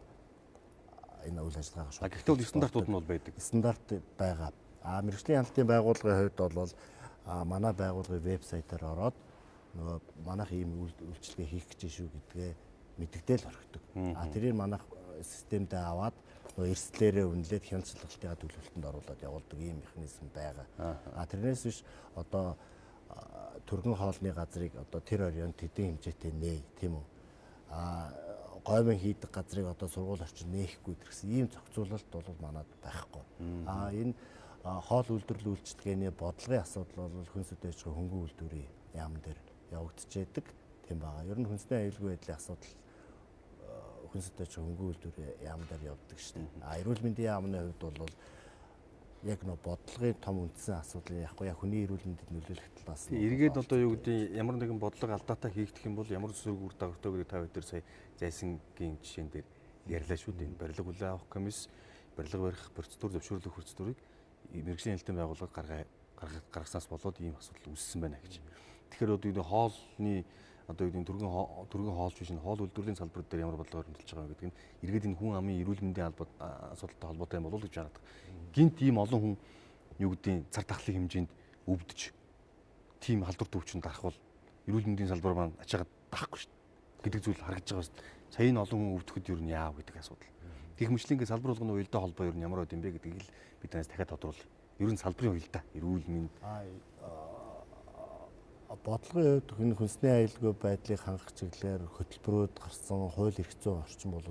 энэ үйл ажиллагаагаа шууд. Гэхдээ бол стандартууд нь бол байдаг. Стандарт байгаа. Мэргэжлийн хяналтын байгууллагын хувьд бол манай байгууллагын вебсайтаар ороод нөгөө манайх ийм үйлчилгээ хийх гэж шүү гэдгээ мэддэгдээл орхидог. Тэрийг манайх системдээ аваад нөгөө эрсдлээрээ үнэлээд хяналт шалгалтын төлөвлөлтөнд оруулаад явуулдаг ийм механизм байгаа. Тэрнээс биш одоо түргэн хоолны газрыг одоо тэр оройн тэдэн хэмжээтэй нээ, тийм үү? Гоймон хийдэг газрыг одоо сургууль орчин нээхгүй гэсэн ийм зохицуулалт бол манад байхгүй. Энэ хоол үйлдвэрлэл үйлчилгээний бодлогын асуудал бол хүнс үдээч хөнгөн үйлдвэрийн яам дээр явагдаж байдаг. Тийм байгаа. Ер нь хүнсний аюулгүй байдлын асуудал хүнс үдээч хөнгөн үйлдвэрийн яам дээр явдаг шүү дээ. Эрүүл мэндийн яамны хувьд бол яг нөө бодлогын том үндсэн асуудал яахгүй яг хүний эрүүл мэндэд нөлөөлөх талаас нь эргээд одоо юу гэдэг ямар нэгэн бодлого алдаатай хийгдэх юм бол ямар зүрх үр дагавартай гэдэг та бид нар сая зайсангийн жишээн дээр ярьлаа шүү дээ. Барилга хүлээн авах комисс, барилга барих процедур, зөвшөөрлөх процедурыг мэргэжлийн хэлтийн байгууллага гаргаснаас болоод ийм асуудал үүссэн байна гэж. Тэгэхээр одоо юу хоолны одоо юу гэдэг түргэн хоолч биш энэ хоол үйлдвэрлэлийн салбар дээр ямар бодлогоор хөндлөж байгаа гэдэг нь эргээд энэ хүн амын эрүүл мэндийн асуудалтай холбоотой юм болов уу гэж хараад. Гинт ийм олон хүн юу гэдэг цар тахлын хэмжээнд өвдөж тийм халдвар төвчөнд дарах бол эрүүл мэндийн салбар маань ачаагаад дахгүй шүү дээ гэдэг зүйл харагдаж байгаа шүү дээ. Сая энэ олон хүн өвдөхөд юу яав гэдэг асуудал. Гэх мэтлэн ингээд салбар болгоны уялдаа холбоо юу ямар байд юм бэ гэдгийг л бид танаас дахиад тодруулъя. Ер нь салбарын уялдаа эрүүл мэнд бодлогын хувьд хүнсний аюулгүй байдлыг хангах чиглэлээр хөтөлбөрүүд гарсан хууль эрх зүйн орчин бол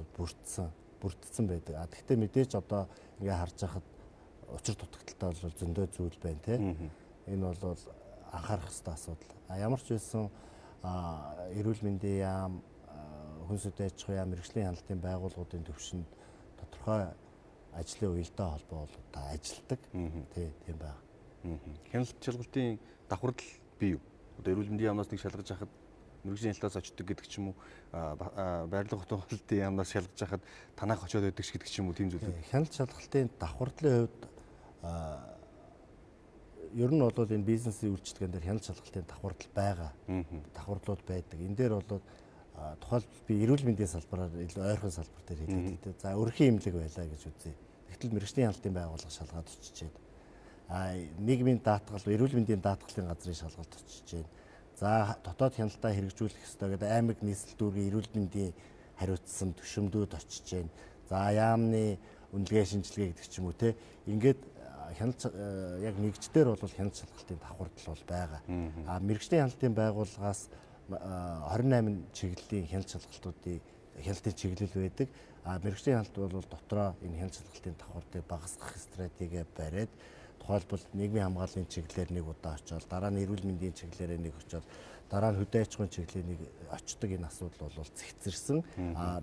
бүрдсэн байдаг. Гэхдээ мэдээж одоо ингээ харж байхад учир дутагдaltaй бол зөндөө зүйл байна тийм. Энэ бол анхаарах ёстой асуудал. Ямар ч байсан эрүүл мэндийн яам, хүнс үдээ аж ахуйн яам, мэргэжлийн хяналтын байгууллагуудын төвшөнд тодорхой ажлын уялдаа холбоо бол одоо ажилдаг. Тийм байна. Хяналт шалгалтын давхардл бий юу? Одоо эрүүл мэндийн яамнаас нэг шалгаж хахад мэргэжлийн хяналтаас очдог гэдэг ч юм уу, байрлал хотын яамнаас шалгаж хахад танах очоод байдаг ч гэдэг ч юм уу тийм зүйл. Хяналт шалгалтын давхардлын хувьд ер нь бол энэ бизнесийн үйлчлэгэн дээр хяналт шалгалтын давхардл байгаа. Давхардлууд байдаг. Энэ дээр бол тухайлбал би эрүүл мэндийн салбараар илүү ойрхон салбар дээр хэлээд. За өрхийн имлэг байлаа гэж үзье. Тэгтэл мэргэжлийн хяналтын байгууллага шалгаад өччихээд. Нийгмийн даатгал, эрүүл мэндийн даатгалын газрын шалгалт очиж байна. За дотоод хяналтаа хэрэгжүүлэх ёстой гэдэг аймаг нийслэл дүүргийн эрүүл мэндийн хариуцсан төшөмдүүд очиж байна. За яамны үнэлгээ шинжилгээ гэдэг ч юм уу те. Ингээд хяналт яг нэгждэр бол хяналт шалгалтын давхардл бол байгаа. Мэргэжлийн хяналтын байгууллагаас 28 чиглэлийн хяналт шалгалтуудын хяналтын чиглэл байдаг. Мэргэжлийн хяналт бол дотроо энэ хяналт шалгалтын давхардыг багасгах стратеги бариад тухайлбал нийгмийн хамгааллын чиглэлээр нэг удаа очиод дараа нь эрүүл мэндийн чиглэлээр нэг очиод дараа нь хөдөө аж ахуйн чиглэлээр нэг очдог энэ асуудал бол цэгцэрсэн.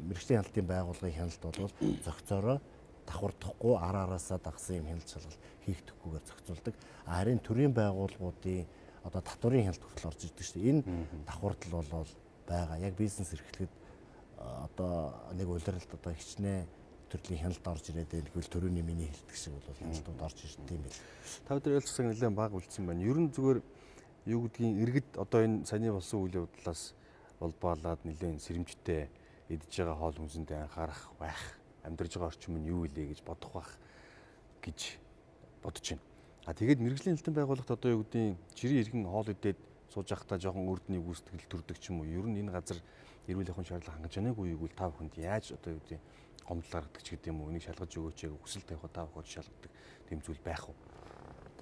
Мэргэжлийн хяналтын байгууллагын хяналт бол зохицороо давхардахгүй араасаа дагсан юм хяналт шалгалт хийгдэхгүйгээр зохицуулдаг. Харин төрийн байгууллагуудын одоо татварын хяналт хүртэл орж ирдэг шүү дээ. Энэ давхардл бол байгаа. Яг бизнес эрхлэхэд одоо нэг улиралд одоо хичнээн төрлийн хяналт орж ирээд байна гэвэл төрөний миний хэлдэг шиг бол хяналтууд орж ирдэг юм байна. Та бүхэн ялцсан нэлээд бага үлдсэн байна. Ер нь зүгээр юу гэдгийг иргэд одоо энэ саяны болсон үйл явдлаас улбаалаад нэлээд сэрэмжтэй идж байгаа хоол хүнсэндээ анхаарах байх, амьдарч байгаа орчин нь юу илээ гэж бодох байх гэж бодож байна. Тэгээд мэргэжлийн хэлтэн байгууллагт одоо юу гэдгийг жирийн иргэн хоол идээд сууж байхдаа жоохон өрдний гүйцэтгэл төрдөг ч юм уу. Ер нь энэ газар эрүүл ахуйн шаардлага хангаж байгааг үгүй та бүхэнд яаж одоо юу гэдгийг гомдол гаргадаг ч гэдэг юм уу. Энийг шалгаж өгөөч яг хүсэл тавих та бүхэнд шалгадаг тийм зүйл байх уу?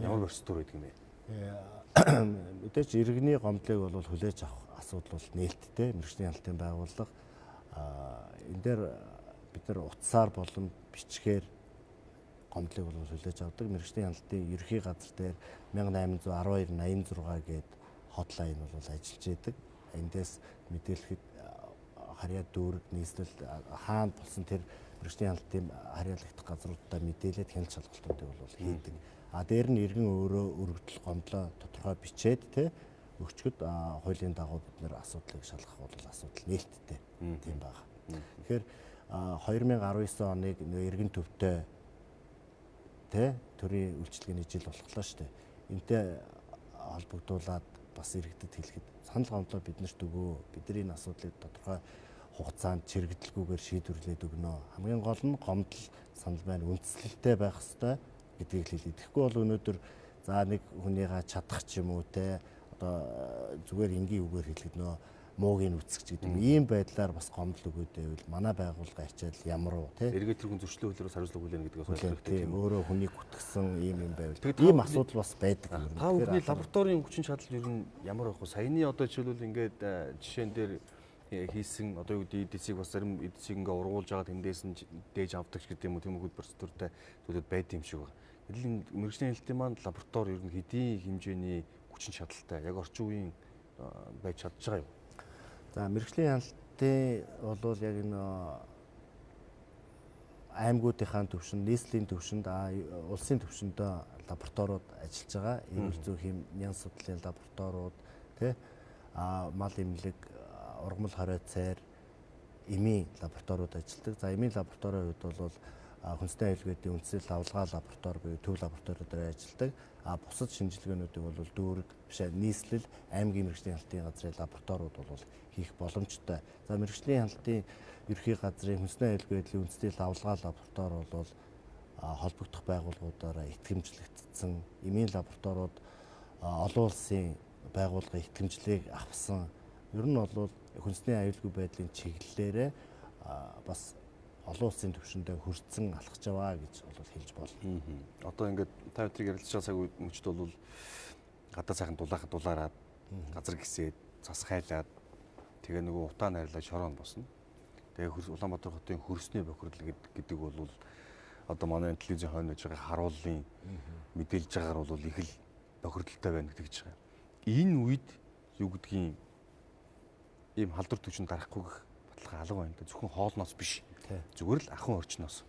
Ямар процедур байдаг юм бэ? Мэдээж иргэний гомдлыг бол хүлээж авах асуудал бол нээлттэй. Мэргэжлийн хяналтын байгууллага энэ дээр бид нар утсаар болон бичгээр гомдлыг бол хүлээж авдаг. Мэргэжлийн хяналтын ерхий газар дээр 1812 86 гээд хотлайн бол ажиллаж байдаг. Эндээс мэдээлэхэд харьяа дүүрэг нийслэл хаана болсон тэр мэргэжлийн хяналтын харьяалагдах газруудаа мэдээлээд хяналт шалгалтуудыг бол хийдэг. Дээр нь иргэн өөрөө өргөдөл гомдлоо тодорхой бичээд те өгчгöd хуулийн дагуу бид нэр асуудлыг шалгах бол асуудал нээлттэй тийм байна. Тэгэхээр 2019 оныг иргэн төвтэй те төрийн үйлчилгээний жил болохлоо шүү дээ. Энтэй холбогдуулаад бас иргэдэд хэлэхэд санал гомдлоо биднэрт өгөө. Бидний энэ асуудлыг тодорхой хугацаанд чирэгдэлгүйгээр шийдвэрлээд өгнө. Хамгийн гол нь гомдол санал байна үндэслэлтэй байх ёстой гэдгийг хэлээ. Тэгэхгүй бол өнөөдөр за нэг хүнийгээ чадах ч юм уу те одоо зүгээр энгийн үгээр хэлэхэд нөө муугийн үсгч гэдэг ийм байдлаар бас гомдол өгөөд байвал манай байгууллага ачаал ямар уу те эргээд тэрхүүн зөрчлөө хөлөөрөөс хариуцлага хүлээнэ гэдгээс ойлгохтой тийм өөрөө хүнийг гүтгсэн ийм юм байвал ийм асуудал бас байдаг юм. Та бүхний лабораторийн хүчин чадал ер нь ямар байх вэ? Саяны одоо жишээлбэл ингээд жишээн дээр хийсэн одоо юу гэдэг эдисийг бас зарим эдисийг ингээ ургуулж байгаа тэндээс нь дээж авдаг гэдэг юм уу тийм үгүй процедуртай зүйлүүд байд юм шиг байна. Эдгээр мэргэжлийн хэлтийн маань лаборатори ер нь хэдийн хэмжээний хүчин чадалтай яг орчин үеийн байж чадж байгаа юм. За мэргэжлийн хяналтын бол яг энэ аймагуудынхаа төвшөнд, нийслэлийн төвшөнд, улсын төвшөнд лабораториуд ажиллаж байгаа. Эрүүл зүйн нyan судлалын лабораториуд, тий мал эмнэлэг, ургамал хорой цайр, эмийн лабораториуд ажилладаг. За эмийн лабораторийн хувьд бол хүнсний аюулгүй үндэслэл авалгаа лаборатори буюу төв лабораториуд дээр ажилладаг. Бусад шинжилгээнүүдийг бол дүүрэг биш нийслэл аймгийн мэргэжлийн хяналтын газрын лабораториуд бол хийх боломжтой. За мэргэжлийн хяналтын ерхий газрын хүнсний аюулгүй үндэслэл авалгаа лаборатори бол холбогдох байгууллагуудаараа итгэмжлэгдсэн. Эмийн лабораториуд олон улсын байгууллагын итгэмжлэгийг авсан. Ер нь бол хүнсний аюулгүй байдлын чиглэлээрээ бас олон улсын түвшиндээ хүрсэн алхаж яваа гэж бол хэлж болно. Одоо ингээд та бүхэн ярилцж байгаа цаг үечд бол гадаа сайхан дулаараад газар гисээд цас хайлаад тэгээ нөгөө утаа найрлаад шороон босно. Тэгээ Улаанбаатар хотын хөрсний бохирдол гэдэг бол одоо манай телевизийн хойно байж байгаа харууллын мэдээлж байгаагаар бол их л бохирдолтой байна гэдэг ч байгаа. Энэ үед юу гэдгийг ийм халдвар төвчөнд гарахгүйгэх баталгаа алга байна. Зөвхөн хоолноос биш. Зүгээр л ахын орчноос.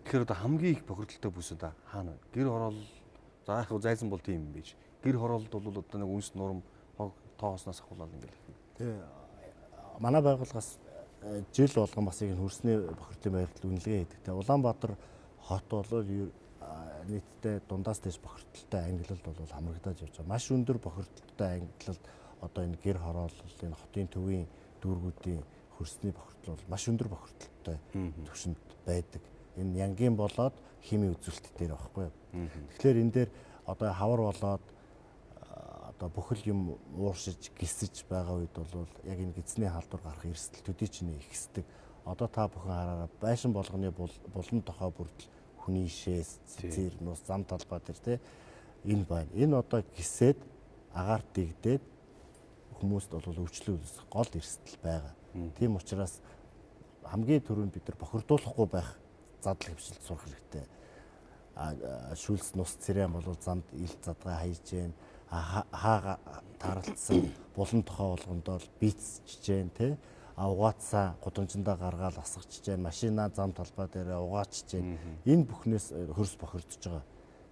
Тэгэхээр одоо хамгийн их бохирдолтой бүс одоо хаана вэ? Гэр хороол за яг зайсан бол тийм юм биш. Гэр хороолд бол одоо нэг үнс нурам хог тоосноос ахуулаад ингээл. Тэгээ манай байгууллагаас жил болгон бас яг хөрсний бохирдлын байрлал үнэлгээ хийдэг. Тэгээ Улаанбаатар хот бол нийтдээ дундаас дэш бохирдолтой ангилалд бол хамрагдаж явж байгаа. Маш өндөр бохирдолтой ангилалд одоо энэ гэр хорооллын хотын төвийн дүүргүүдийн хөрсний бохирдол бол маш өндөр бохирдолтой түвшинд байдаг. Энэ янгийн болоод химийн үзүүлэлт дээр багхгүй. Тэгэхээр энэ дээр одоо хавар болоод одоо бүхэл юм ууршиж гисэж байгаа үед бол яг энэ гидсний халдвар гарах эрсдэл төдий чинь ихсдэг. Одоо та бүхэн хараараа байшин болгоны булан тохой бүрдэл хүний шээс, цэцэр, нус, зам талбай дээр те энэ байна. Энэ одоо гисээд агаар дэгдээд хүмүүст бол өвчлөл үүсэх гол эрсдэл байгаа. Тийм учраас хамгийн түрүүнд бид нар бохирдуулахгүй байх задлаг хвшилт сурах хэрэгтэй. Шүлс нус цэрээн бол замд ил задгай хайж гэн, хаа таралцсан булан тохой болгондоо бийцчж гэн те. Угаацаа гудамжиндаа гаргаад асгачж гэн, машина зам талбай дээр угаачж гэн. Энэ бүхнээс хөрс бохирдож байгаа.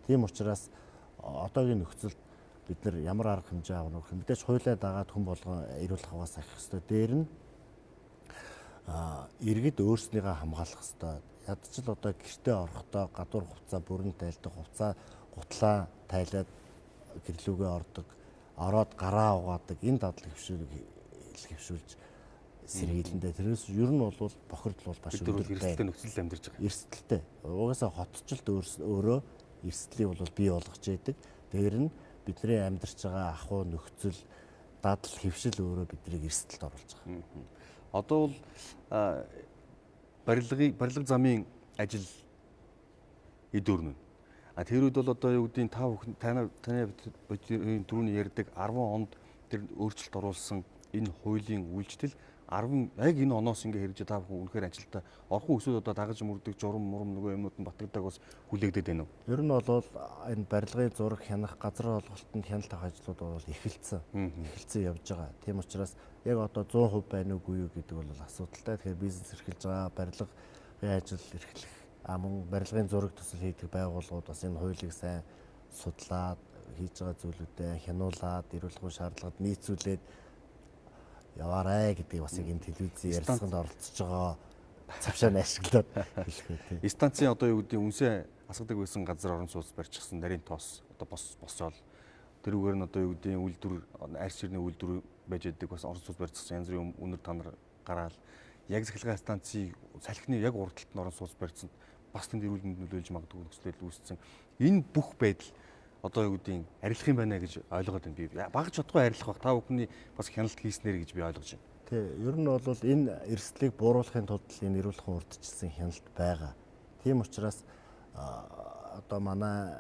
Тийм учраас одоогийн нөхцөлд бид нар ямар арга хэмжээ авах вэ? Мэдээж хуулиа дагаад хүн болгон эрүүл хаваас ахих ёстой. Дээр нь иргэд өөрснийгөө хамгаалах ёстой. Ядчил одоо гэртээ орохдоо гадуур хувцас бүрэн тайлдаг, хувцас гутлаа тайлаад гэрлүүгээ ордог, ороод гараа угаадаг энэ дадлаг хөвшүүлж сэргийлэндээ. Тэрээс ер нь бол бохирдол бол маш өндөр эрсдэлтэй нөхцөл амьдарч байгаа. Эрсдэлтэй. Угаасаа хотчлт өөрөө эрсдлийг бол бий болгож яадаг. Дээр нь бидний амьдарч байгаа ахуй нөхцөл дадал хөвшил өөрөө биднийг эрсдэлд оруулж байгаа. Одоо бол барилга замын ажил эдүүрнэ. Тэр үед бол одоо юу гэдгийг таны түрүүний ярьдаг 10 онд тэр өөрчлөлт оруулсан энэ хуулийн үйлчлэл 10 яг энэ оноос ингээ хэрэгжиж та бүхэн үнэхээр ажилдаа орхон өсөд одоо дагаж мөрдөг журам мурам нөгөө юмнууд нь батгдаг бас хүлээгдээд байна уу? Ер нь бол энэ барилгын зураг хянах, газар олголтод хяналт авах ажлууд бол эхэлсэн явж байгаа. Тийм учраас яг одоо 100% байна уугүй юу гэдэг бол асуудалтай. Тэгэхээр бизнес эрхэлж байгаа барилгын ажил эрхлэх мөн барилгын зураг төсөл хийдэг байгууллагууд бас энэ хуулийг сайн судлаад хийж байгаа зүйлүүдэд хянуулаад эрүүл мэндийн шаардлагад нийцүүлээд яваарай гэдгийг бас яг энэ телевизийн ярилцлаганд оролцож байгаа цавшааны ашиглаад хэлэх үү. Станцын одоо юу гэдэг үнсээ асгадаг байсан газар орон сууц барьчихсан нарийн тоос одоо босчоод тэрүүгээр нь одоо юу гэдэг үйлдвэр арьс ширний үйлдвэр байж байдаг бас орон сууц барьчихсан янз бүрийн үнэр танар гараал яг захилгаан станцыг салхины яг урдталт нь орон сууц барьсан бас тэнд эрүүл мэнд нөлөөлж магадгүй нөхцөл үүссэн. Энэ бүх байдал одоо юу гэдгийг арилах юм байна гэж ойлгоод байна. Би багж чадахгүй арилах баг. Та бүхний бас хяналт хийснээр гэж би ойлгож байна. Тий, ер нь бол энэ эрсдлийг бууруулахын тулд энэ эрүүл мэндийн урдчилсан хяналт байгаа. Тийм учраас одоо манай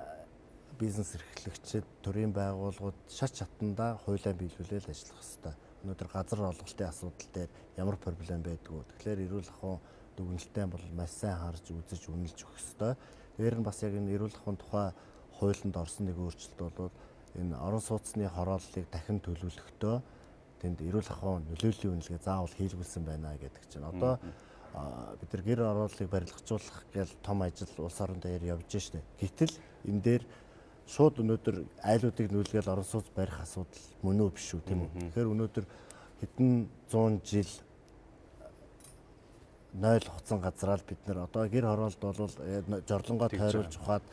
бизнес эрхлэгчид, төрийн байгууллагууд шат чатандаа хуулиа биелүүлэл ажиллах хэрэгтэй. Өнөөдөр газар олголтын асуудал дээр ямар проблем байдгүй. Тэгэхээр эрүүл ахуйн дүгнэлтээ бол маш сайн харж үзэж үнэлж өгөх хэрэгтэй. Дээр нь бас яг энэ эрүүл ахуйн тухай хуулинд орсон нэг өөрчлөлт бол энэ орон сууцны хорооллыг дахин төлөвлөхдөө тэнд эрүүл ахуйн нөлөөллийн үнэлгээ заавал хийлгүүлсэн байна гэдэг чинь. Одоо бид нар гэр орооллыг барилгажуулах гэж том ажил улс орон дээр явж штэ. Гэтэл энэ дээр шууд өнөөдөр айлуудыг нүүлгээл орон сууц барих асуудал мөн үү биш үү тийм үү. Тэгэхээр өнөөдөр хэдэн 100 жил 0 хуцан газраар бид нар одоо гэр хороолд бол жорлонгоо тойруулж ухаад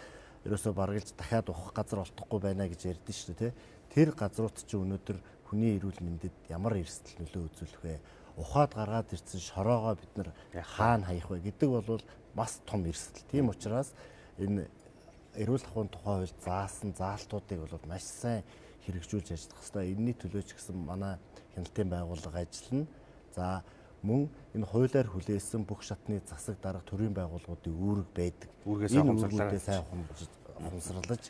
ерөөсөө баргалж дахиад ухах газар олдохгүй байна гэж ярьдэн шүү дээ. Тэр газрууд чинь өнөөдөр хүний эрүүл мэндэд ямар эрсдэл нөлөө үзүүлэх вэ? Ухаад гаргаад ирсэн шороогоо бид нар хаана хаях вэ гэдэг бол бас том эрсдэл. Тийм учраас энэ эрүүл ахуйн тухай хууль заасан заалтуудыг бол маш сайн хэрэгжүүлж ажиллах хэрэгтэй. Энэний төлөө ч гэсэн манай хяналтын байгууллага ажиллана. За мөн энэ хуулиар хүлээсэн бүх шатны засаг дарга төрийн байгууллагуудын үүрэг байдаг. Энэ үүргүүдээ сайн ухамсарлаж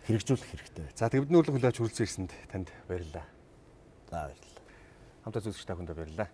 хэрэгжүүлэх хэрэгтэй. За тэгээд бидний урилга хүлээж хүрэлцэн ирсэнд танд баярлалаа. За баярлалаа. Хамтаа үзэгч та бүхэнд баярлалаа.